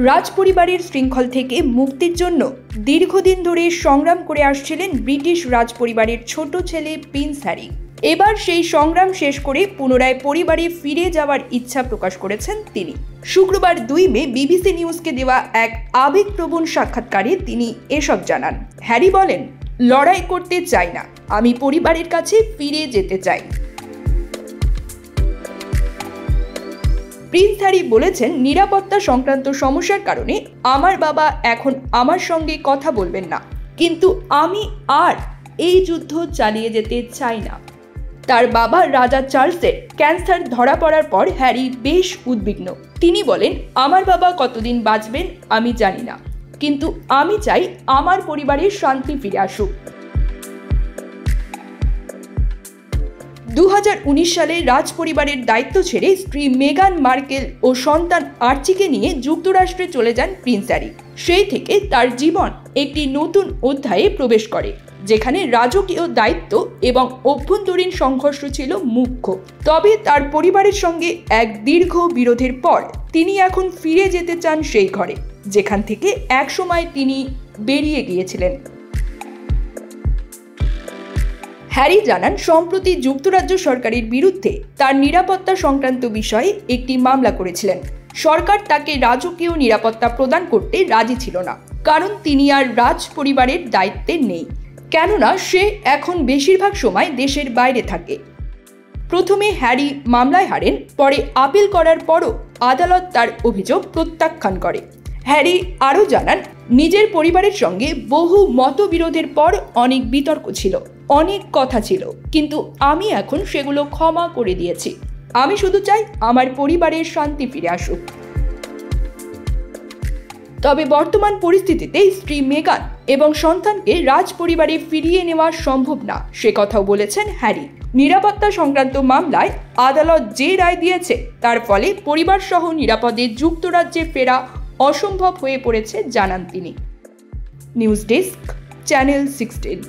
রাজপরিবারের শৃঙ্খল থেকে মুক্তির জন্য দীর্ঘদিন ধরে সংগ্রাম করে আসছিলেন ব্রিটিশ রাজপরিবারের ছোট ছেলে প্রিন্স হ্যারি। এবার সেই সংগ্রাম শেষ করে পুনরায় পরিবারে ফিরে যাওয়ার ইচ্ছা প্রকাশ করেছেন তিনি। শুক্রবার 2 মে বিবিসি নিউজকে দেওয়া এক আবেগপ্রবণ সাক্ষাৎকারে তিনি এসব জানান। হ্যারি বলেন, লড়াই করতে চাই না, আমি পরিবারের কাছে ফিরে যেতে চাই। প্রিন্স হ্যারি বলেছেন, নিরাপত্তা সংক্রান্ত সমস্যার কারণে আমার বাবা এখন আমার সঙ্গে কথা বলবেন না, কিন্তু আমি আর এই যুদ্ধ চালিয়ে যেতে চাই না। তার বাবা রাজা চার্লসের ক্যান্সার ধরা পড়ার পর হ্যারি বেশ উদ্বিগ্ন। তিনি বলেন, আমার বাবা কতদিন বাঁচবেন আমি জানি না, কিন্তু আমি চাই আমার পরিবারের শান্তি ফিরে আসুক। 2019 সালে রাজপরিবারের দায়িত্ব ছেড়ে স্ত্রী মেগান মার্কেল ও সন্তান আর্চিকে নিয়ে যুক্তরাষ্ট্রে চলে যান প্রিন্স হ্যারি। সেই থেকে তার জীবন একটি নতুন অধ্যায়ে প্রবেশ করে, যেখানে রাজকীয় দায়িত্ব এবং অভ্যন্তরীণ সংঘর্ষ ছিল মুখ্য। তবে তার পরিবারের সঙ্গে এক দীর্ঘ বিরোধের পর তিনি এখন ফিরে যেতে চান সেই ঘরে, যেখান থেকে একসময় তিনি বেরিয়ে গিয়েছিলেন। হ্যারি জানান, সম্প্রতি যুক্তরাজ্য সরকারের বিরুদ্ধে তার নিরাপত্তা সংক্রান্ত বিষয়ে একটি মামলা করেছিলেন। সরকার তাকে রাজকীয় নিরাপত্তা প্রদান করতে রাজি ছিল না, কারণ তিনি আর রাজ পরিবারের দায়িত্বে নেই, কেননা সে এখন বেশিরভাগ সময় দেশের বাইরে থাকে। প্রথমে হ্যারি মামলায় হারেন, পরে আপিল করার পরও আদালত তার অভিযোগ প্রত্যাখ্যান করে। হ্যারি আরও জানান, নিজের পরিবারের সঙ্গে বহু মতবিরোধের পর অনেক বিতর্ক ছিল, অনেক কথা ছিল, কিন্তু আমি এখন সেগুলো ক্ষমা করে দিয়েছি। আমি শুধু চাই আমার পরিবারের শান্তি ফিরে আসুক। তবে বর্তমান পরিস্থিতিতে স্ত্রী মেগান এবং সন্তানকে রাজপরিবারে ফিরিয়ে নেওয়া সম্ভব না, সে কথাও বলেছেন হ্যারি। নিরাপত্তা সংক্রান্ত মামলায় আদালত যে রায় দিয়েছে তার ফলে পরিবার সহ নিরাপদে যুক্তরাজ্যে ফেরা অসম্ভব হয়ে পড়েছে জানান তিনি। News desk, channel 16।